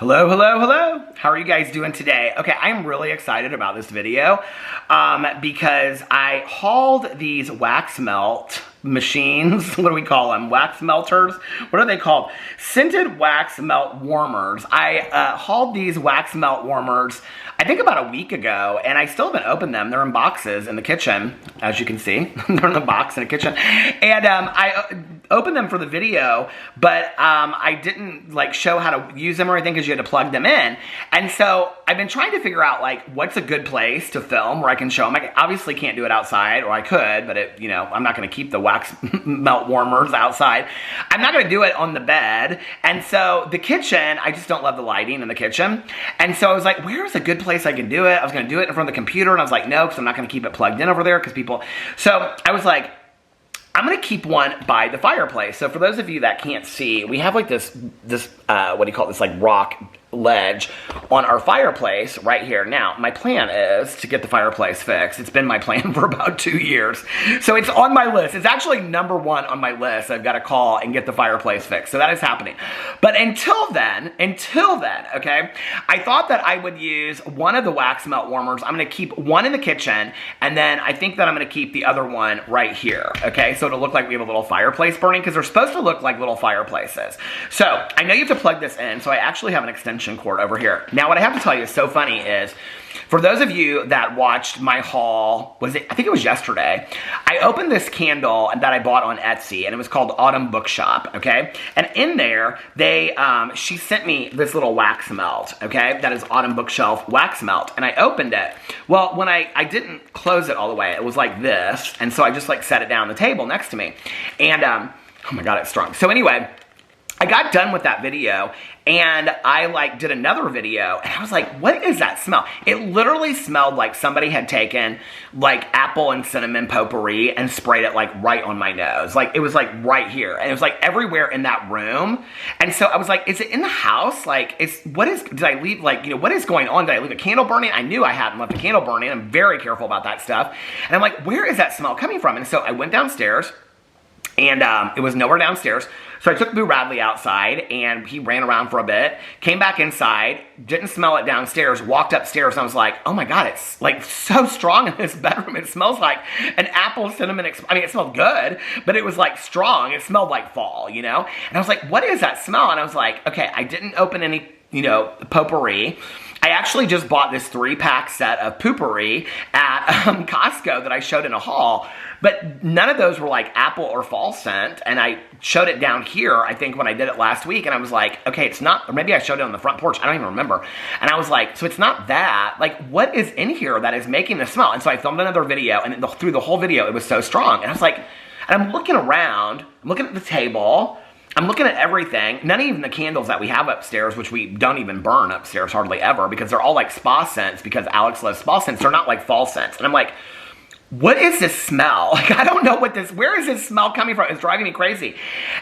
Hello, hello, hello. How are you guys doing today? Okay, I'm really excited about this video because I hauled these wax melt machines. What do we call them? Wax melters? What are they called? Scented wax melt warmers. I hauled these wax melt warmers I think about a week ago, and I still haven't opened them. They're in boxes in the kitchen, as you can see. They're in the box in the kitchen. And I opened them for the video, but I didn't like show how to use them or anything because you had to plug them in. And so I've been trying to figure out like what's a good place to film where I can show them. I obviously can't do it outside, or I could, but I'm not going to keep the wax melt warmers outside. I'm not going to do it on the bed. And so the kitchen, I just don't love the lighting in the kitchen. And so I was like, where's a good place I can do it? I was going to do it in front of the computer, and I was like, no, because I'm not going to keep it plugged in over there because people. So I was like, I'm going to keep one by the fireplace. So for those of you that can't see, we have like this what do you call it? This like rock ledge on our fireplace right here. Now, my plan is to get the fireplace fixed. It's been my plan for about 2 years. So it's on my list. It's actually number one on my list. I've got to call and get the fireplace fixed. So that is happening. But until then, okay, I thought that I would use one of the wax melt warmers. I'm going to keep one in the kitchen, and then I think that I'm going to keep the other one right here, okay? So it'll look like we have a little fireplace burning because they're supposed to look like little fireplaces. So I know you have to plug this in, so I actually have an extension cord over here. Now, what I have to tell you is so funny is, for those of you that watched my haul, I think it was yesterday, I opened this candle that I bought on Etsy, and it was called Autumn Bookshop, okay? And in there, she sent me this little wax melt, okay? That is Autumn Bookshelf wax melt, and I opened it. Well, when I didn't close it all the way, it was like this, and so I just like set it down on the table next to me, and oh my God, it's strong. So anyway, I got done with that video, and I like did another video, and I was like, what is that smell? It literally smelled like somebody had taken like apple and cinnamon potpourri and sprayed it like right on my nose. Like it was like right here, and it was like everywhere in that room. And so I was like, is it in the house? Like, did I leave, like, what is going on? Did I leave a candle burning? I knew I hadn't left a candle burning. I'm very careful about that stuff. And I'm like, where is that smell coming from? And so I went downstairs, and it was nowhere downstairs. So I took Boo Radley outside, and he ran around for a bit, came back inside, didn't smell it downstairs, walked upstairs, and I was like, oh my God, it's like so strong in this bedroom. It smells like an apple cinnamon, it smelled good, but it was like strong. It smelled like fall, And I was like, what is that smell? And I was like, okay, I didn't open any, potpourri. I actually just bought this 3-pack set of potpourri at Costco that I showed in a haul, but none of those were like apple or fall scent, and I showed it down here, I think, when I did it last week, and I was like, okay, it's not, or maybe I showed it on the front porch, I don't even remember, and I was like, so it's not that, like, what is in here that is making this smell? And so I filmed another video, and through the whole video, it was so strong, and I was like, and I'm looking around, I'm looking at the table, I'm looking at everything, not even the candles that we have upstairs, which we don't even burn upstairs hardly ever, because they're all like spa scents, because Alex loves spa scents. They're not like fall scents. And I'm like, what is this smell? Like, I don't know where is this smell coming from? It's driving me crazy.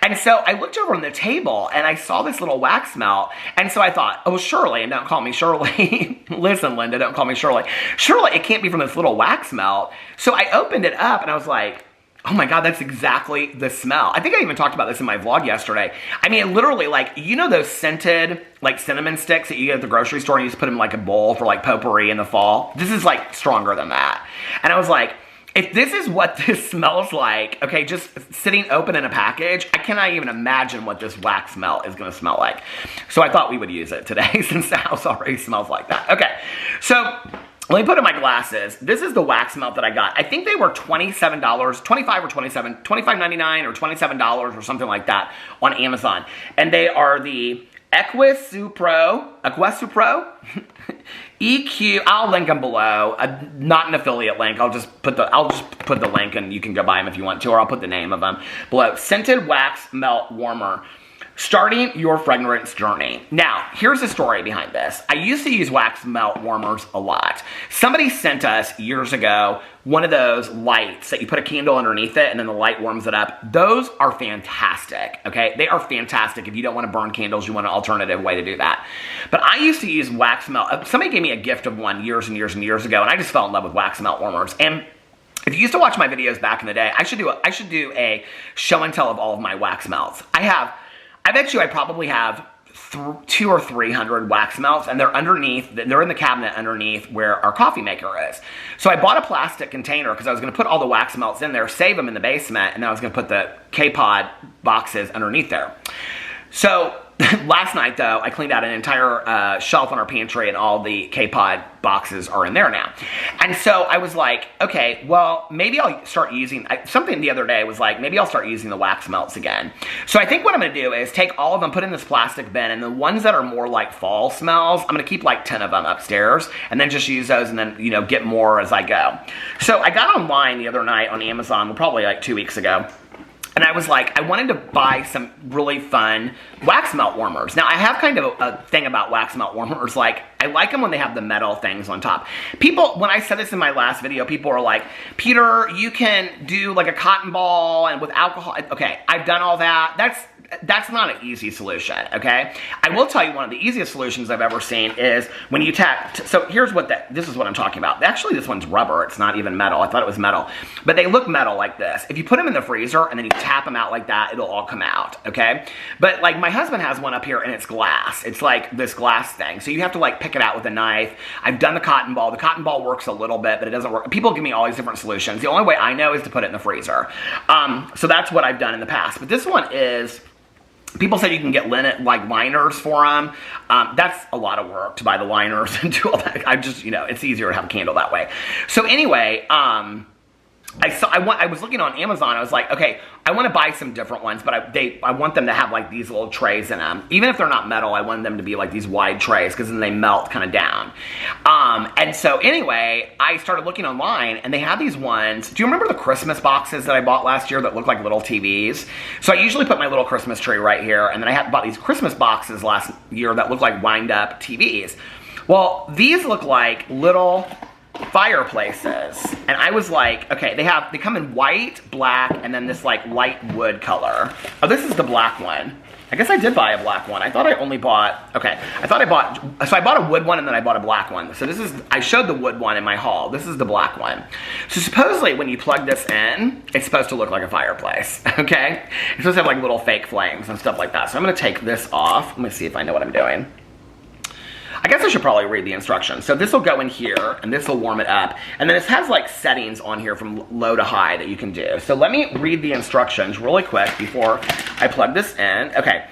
And so I looked over on the table, and I saw this little wax melt, and so I thought, oh, Shirley, and don't call me Shirley. Listen, Linda, don't call me Shirley. Shirley, it can't be from this little wax melt. So I opened it up, and I was like, oh my God, that's exactly the smell. I think I even talked about this in my vlog yesterday. I mean, literally, like, those scented, like, cinnamon sticks that you get at the grocery store, and you just put them in, like, a bowl for, like, potpourri in the fall? This is, like, stronger than that. And I was like, if this is what this smells like, okay, just sitting open in a package, I cannot even imagine what this wax melt is going to smell like. So I thought we would use it today since the house already smells like that. Okay, so let me put on my glasses. This is the wax melt that I got. I think they were $27, $25 or $27, $25.99 or $27 or something like that on Amazon. And they are the Equsupro, EQ, I'll link them below. Not an affiliate link. I'll just put the link, and you can go buy them if you want to, or I'll put the name of them below. Scented wax melt warmer. Starting your fragrance journey. Now, here's the story behind this. I used to use wax melt warmers a lot. Somebody sent us years ago one of those lights that you put a candle underneath it and then the light warms it up. Those are fantastic, okay? They are fantastic. If you don't want to burn candles, you want an alternative way to do that. But I used to use wax melt. Somebody gave me a gift of one years and years and years ago, and I just fell in love with wax melt warmers. And if you used to watch my videos back in the day, I should do a show and tell of all of my wax melts. I probably have 200 or 300 wax melts, and they're underneath, they're in the cabinet underneath where our coffee maker is. So I bought a plastic container because I was going to put all the wax melts in there, save them in the basement, and then I was going to put the K-Pod boxes underneath there. So last night, though, I cleaned out an entire shelf in our pantry, and all the K-Pod boxes are in there now. And so I was like, okay, well, maybe I'll start using, something the other day was like, maybe I'll start using the wax melts again. So I think what I'm going to do is take all of them, put in this plastic bin, and the ones that are more like fall smells, I'm going to keep like 10 of them upstairs, and then just use those and then, you know, get more as I go. So I got online the other night on Amazon, probably like 2 weeks ago, and I was like, I wanted to buy some really fun wax melt warmers. Now, I have kind of a thing about wax melt warmers. Like, I like them when they have the metal things on top. People, when I said this in my last video, people were like, Peter, you can do like a cotton ball and with alcohol. Okay, I've done all that. That's not an easy solution, okay? I will tell you one of the easiest solutions I've ever seen is when you tap, so here's what this is what I'm talking about. Actually, this one's rubber, it's not even metal. I thought it was metal, but they look metal like this. If you put them in the freezer and then you tap them out like that, it'll all come out, okay? But like my husband has one up here and it's glass. It's like this glass thing. So you have to like pick it out with a knife. I've done the cotton ball. The cotton ball works a little bit, but it doesn't work. People give me all these different solutions. The only way I know is to put it in the freezer. So that's what I've done in the past. But this one is, people said you can get linen, like liners for them. That's a lot of work to buy the liners and do all that. I just, you know, it's easier to have a candle that way. So anyway, I was looking on Amazon. I was like, okay, I want to buy some different ones, but I want them to have like these little trays in them. Even if they're not metal, I want them to be like these wide trays because then they melt kind of down. And so anyway, I started looking online and they have these ones. Do you remember the Christmas boxes that I bought last year that look like little TVs? So I usually put my little Christmas tree right here, and then I bought these Christmas boxes last year that look like wind up TVs. Well, these look like little fireplaces, and I was like, okay, they come in white, black, and then this like light wood color. Oh, this is the black one. I guess I did buy a black one. I thought I only bought, okay, so I bought a wood one and then I bought a black one. So this is, I showed the wood one in my haul. This is the black one. So supposedly when you plug this in, it's supposed to look like a fireplace, okay? It's supposed to have like little fake flames and stuff like that. So I'm gonna take this off. Let me see if I know what I'm doing. I guess I should probably read the instructions. So this will go in here, and this will warm it up. And then it has like settings on here from low to high that you can do. So let me read the instructions really quick before I plug this in. Okay,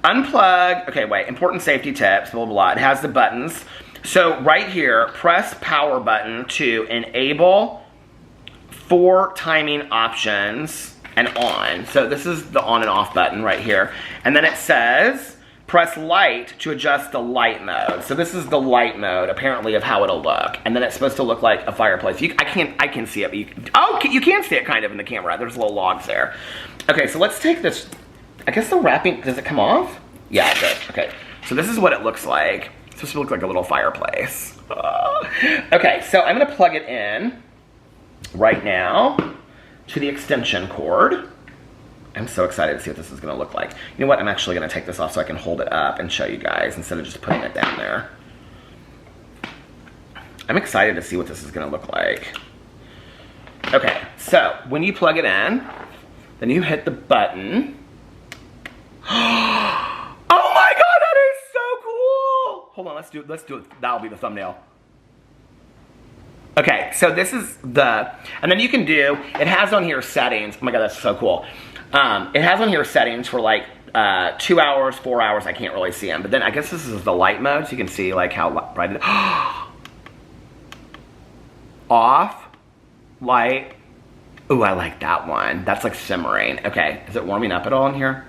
unplug, okay, wait, important safety tips, blah, blah, blah. It has the buttons. So right here, press power button to enable 4 timing options and on. So this is the on and off button right here. And then it says, press light to adjust the light mode. So this is the light mode, apparently, of how it'll look. And then it's supposed to look like a fireplace. I can see it, but you can see it kind of in the camera. There's little logs there. Okay, so let's take this. I guess the wrapping, does it come off? Yeah, it does. Okay, so this is what it looks like. It's supposed to look like a little fireplace. Okay, so I'm gonna plug it in right now to the extension cord. I'm so excited to see what this is gonna look like. You know what, I'm actually gonna take this off so I can hold it up and show you guys instead of just putting it down there. I'm excited to see what this is gonna look like. Okay, so when you plug it in, then you hit the button. Oh my God, that is so cool! Hold on, let's do it, that'll be the thumbnail. Okay, so this is and then you can do, it has on here settings. Oh my God, that's so cool. It has on here settings for like 2 hours, 4 hours. I can't really see them. But then I guess this is the light mode, so you can see like how bright it is. Off, light. Ooh, I like that one. That's like simmering. Okay, is it warming up at all in here?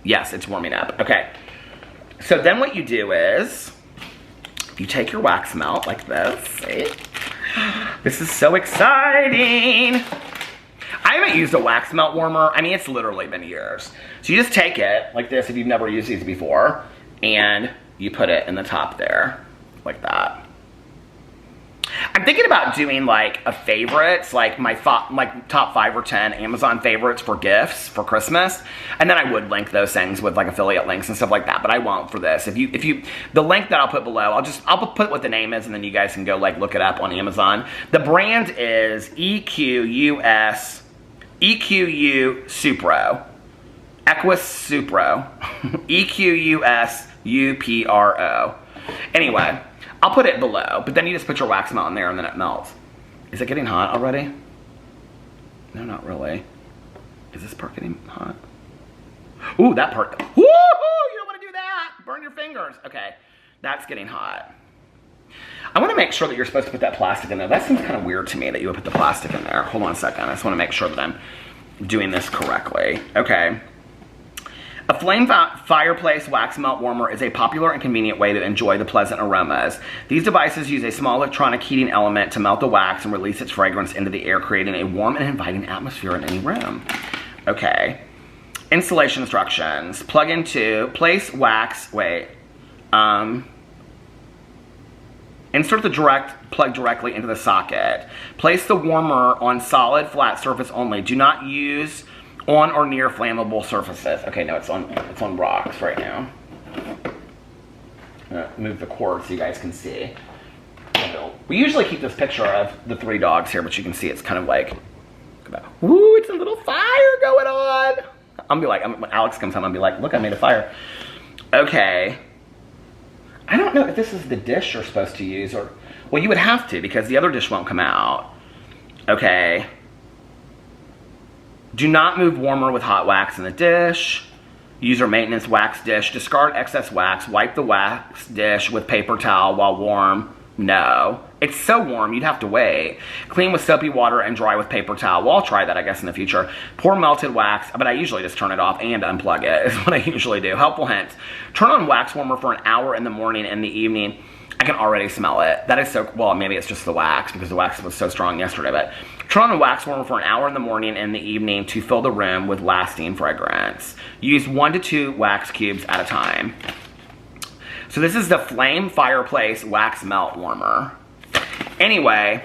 Yes, it's warming up. Okay. So then what you do is, you take your wax melt like this. See? This is so exciting. I haven't used a wax melt warmer. I mean, it's literally been years. So you just take it like this if you've never used these before, and you put it in the top there, like that. I'm thinking about doing like a favorites, like my top 5 or 10 Amazon favorites for gifts for Christmas, and then I would link those things with like affiliate links and stuff like that. But I won't for this. If you, the link that I'll put below, I'll put what the name is, and then you guys can go like look it up on Amazon. The brand is Equsupro. Equsupro. Equsupro. Anyway, I'll put it below, but then you just put your wax melt in there and then it melts. Is it getting hot already? No, not really. Is this part getting hot? Ooh, that part. Woo-hoo! You don't want to do that. Burn your fingers. Okay, that's getting hot. I want to make sure that you're supposed to put that plastic in there. That seems kind of weird to me that you would put the plastic in there. Hold on a second. I just want to make sure that I'm doing this correctly. Okay. A flame fireplace wax melt warmer is a popular and convenient way to enjoy the pleasant aromas. These devices use a small electronic heating element to melt the wax and release its fragrance into the air, creating a warm and inviting atmosphere in any room. Okay. Installation instructions. Plug into, place wax, insert the plug directly into the socket. Place the warmer on solid, flat surface only. Do not use on or near flammable surfaces. Okay, no, it's on rocks right now. I'm gonna move the cord so you guys can see. We usually keep this picture of the 3 dogs here, but you can see it's kind of like, woo, it's a little fire going on. I'm gonna be like, when Alex comes home, I'll be like, look, I made a fire. Okay. I don't know if this is the dish you're supposed to use or, well, you would have to because the other dish won't come out. Okay. Do not move warmer with hot wax in the dish. Use your maintenance wax dish. Discard excess wax. Wipe the wax dish with paper towel while warm. No. It's so warm, you'd have to wait. Clean with soapy water and dry with paper towel. Well, I'll try that, I guess, in the future. Pour melted wax, but I usually just turn it off and unplug it, is what I usually do. Helpful hints. Turn on wax warmer for an hour in the morning and the evening. I can already smell it. That is so, well, maybe it's just the wax because the wax was so strong yesterday, but turn on the wax warmer for an hour in the morning and the evening to fill the room with lasting fragrance. Use 1 to 2 wax cubes at a time. So this is the Flame Fireplace Wax Melt Warmer. Anyway,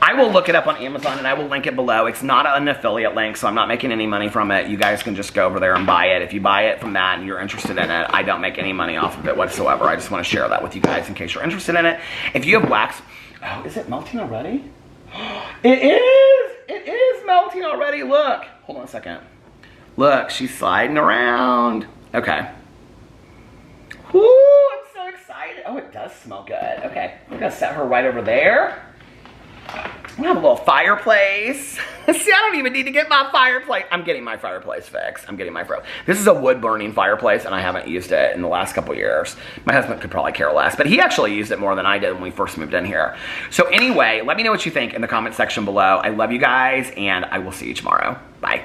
I will look it up on Amazon and I will link it below. It's not an affiliate link, so I'm not making any money from it. You guys can just go over there and buy it. If you buy it from that and you're interested in it, I don't make any money off of it whatsoever. I just want to share that with you guys in case you're interested in it. If you have wax, oh, is it melting already? It is! It is melting already, look. Hold on a second. Look, she's sliding around. Okay. Woo, I'm so excited. Oh, it does smell good. Okay, I'm gonna set her right over there. We have a little fireplace. See, I don't even need to get my fireplace. I'm getting my fireplace fixed. This is a wood burning fireplace and I haven't used it in the last couple years. My husband could probably care less, but he actually used it more than I did when we first moved in here. So anyway, let me know what you think in the comment section below. I love you guys and I will see you tomorrow. Bye.